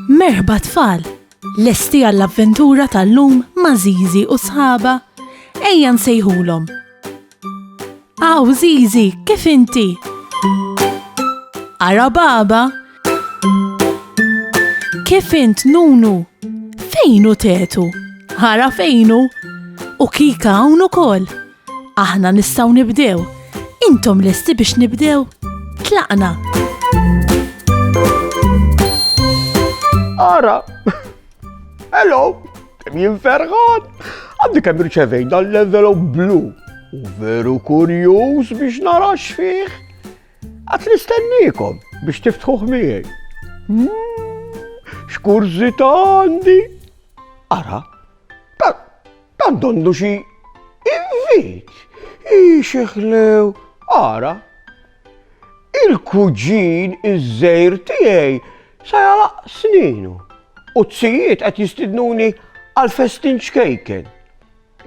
Merħba tfal, lesti għall-avventura tal-lum ma' Zizi u sħaba. Ejja nsejħulhom. Aw Zizi, kif inti? Ara baba? Kif int Nunu? Fejnu tetu? Ara fejnu? U Kika hawn ukoll. Aħna nistgħu nibdew. Intom lesti biex nibdew? Tlaqna. Ara, hello, kem jinferħan, għaddi kem rċevejna l-envelope blu u veru kurjuż biex narax fih. Għat nistennikom biex tiftħuħ miegħi. Xkurzita għandi. Ara, kan dondu xi invit. Ixeħlew, ara, il-kuġin iż-żejr tiegħi sa jalaq sninu u t-sijiet qed jistidnuni għal-festin xkejken.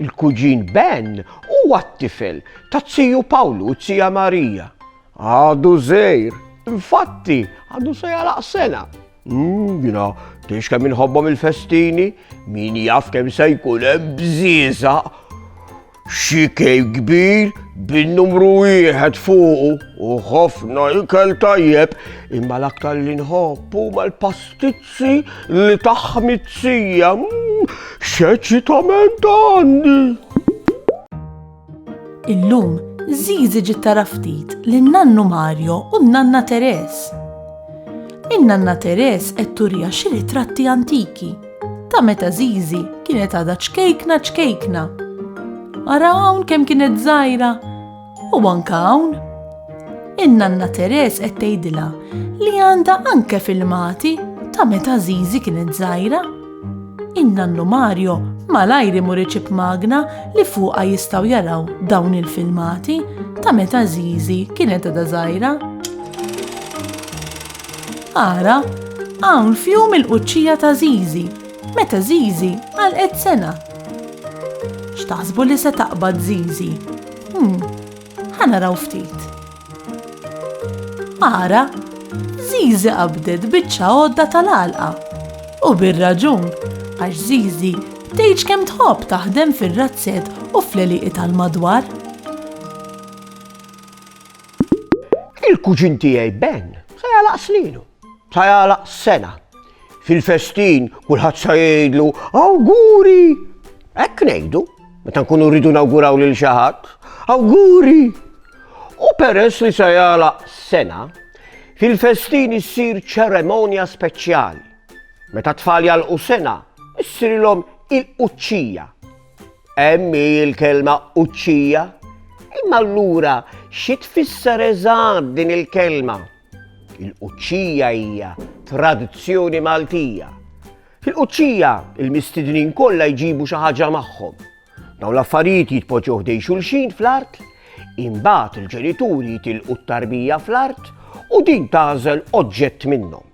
Il-kuġin Ben huwa t-tifel ta' tziju Pawlu u tzija Marija. Għadu żejr, infatti għadu sa jalaq sena. Jina, tiex kemm inħobbhom il-festini, min jaf kemm se jkun hemm bżiesaq. Xi kejk kbir bin-numru 1 fuqu u ħafna ikel tajjeb, imma l-aktar li nħobbu mal-pastizzi li taħmizzija. X'eċitament għandi! Illum Zizi ġiet tara ftit lin-nannu Mario u n-nanna Teres. In-nanna Teres qed turija xi ritratti antiki ta' meta Zizi kienet għadha ċkejkna. Ara hawn kemm kienet żgħira u anke hawn. In-nanna Teres qed tgħidilha li għandha anke filmati ta' meta Zizi kienet żgħira. In-nannu Mario malajr imur iċib magna li fuqha jistgħu jaraw dawn il-filmati ta' meta Zizi kienet għadha żgħira. Ara, hawn fjum il-quċċija ta' Zizi meta Zizi għalqet sena. X'taħsbu li se taqbad Zizi? Ħanaraw ftit. Ara, Zizi qabdet biċċa għodda tal-għalqa. U bir-raġun, għax Zizi tgħid kemm tħobb taħdem fir-razzett u fl-għeliqi tal-madwar. Il-kuġin tiegħi Ben sa jalaq slinu, sa jalaq sena. Fil-festin kulħadd sa jgħidlu awguri. Hekk ngħidu. Meta nkunu rridu nawguraw lil xi ħadd, awguri! U peress li se jalaq sena, fil-festin issir ċeremonja speċjali. Meta tfal jalqu sena, issirilhom il-quċċija. Hemm il-kelma quċċija, imma allura xi tfisser eżatt din il-kelma? Il-quċċija hija tradizzjoni Maltija. Fil-quċċija il-mistidnin kollha jġibu xi ħaġa magħhom. Dawn l-affarijiet jitpoġġew ħdej xulxin fl-art, imbagħad il-ġenituri jitilqu t-tarbija fl-art u din tagħżel oġġett minnhom.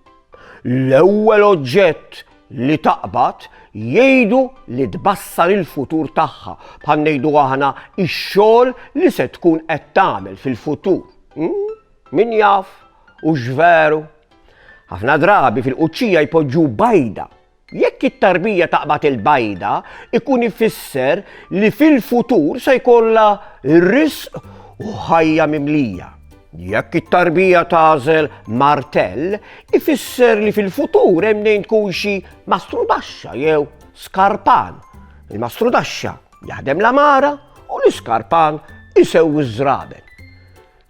L-ewwel oġġett li taqbad jgħidu li tbassar il-futur tagħha bħal ngħidu aħna x-xogħol li se tkun qed tagħmel fil-futur. Min jaf u x'veru. Ħafna drabi fil-quċċija jpoġġu bajda. Jekk it-tarbija taqbad il-bajda, ikun ifisser li fil-futur se jkollha risq u ħajja mimlija. Jekk it-tarbija tagħżel martell, ifisser li fil-futur hemm nejn tkun xi mastrudaxxa jew skarpan. Il-mastrudaxxa jaħdem l-amara u l-iskarpan isewwi ż-żraben.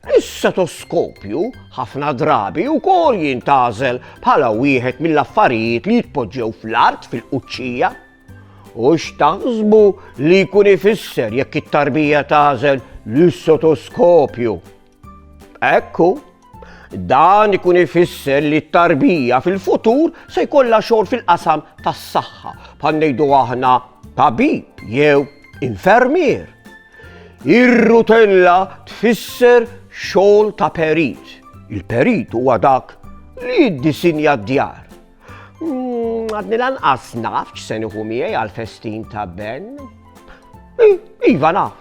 Is-setoskopju ħafna drabi wkoll jintażel bħala wieħed mill-affarijiet li jitpoġġew fl-art fil-quċċija. U x'taħsbu li jkun ifisser jekk it-tarbija tażel l-setoskopju? Ekku, dan ikun ifisser li t-tarbija fil-futur se jkollha xogħol fil-qasam tas-saħħa bħal ngħidu aħna tabib jew infermier. Ir-rutella tfisser xogħol ta' perit. Il-perit huwa dak li jiddisinja d-djar. Għadni lanqas naf x'se nieħu miegħi għall-festin ta' Ben. Iva naf.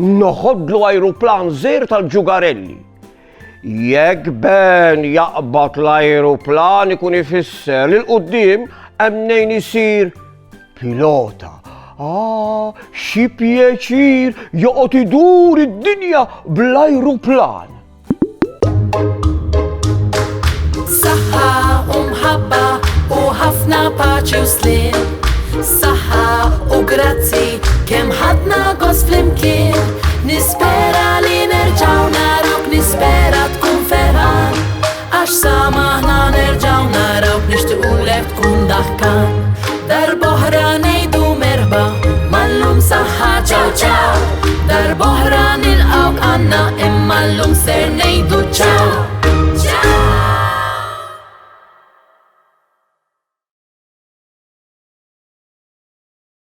Noħodlu ajruplan żgħir tal-ġugarelli. Jekk ben jaqbad l-ajruplan ikun ifisser li l-qoddim emnejn isir pilota. Xi pjaċir joqgħod idur id-dinja bl-ajruplan. Saħħa u mħabba u ħafna paċi u slim. Saħħa u grazzi kemm ħadna gost flimkien. Nispera li nerġaw narok, nispera tkun ferħan. Għax samaħna nerġaw narawk, nixtiequlek tkun daħkan. Darboħra ngħidu merħba, mallum saħħa ċaw ċaw. Darboħra nilqawk għandna imma llum ser ngħidu ċaw.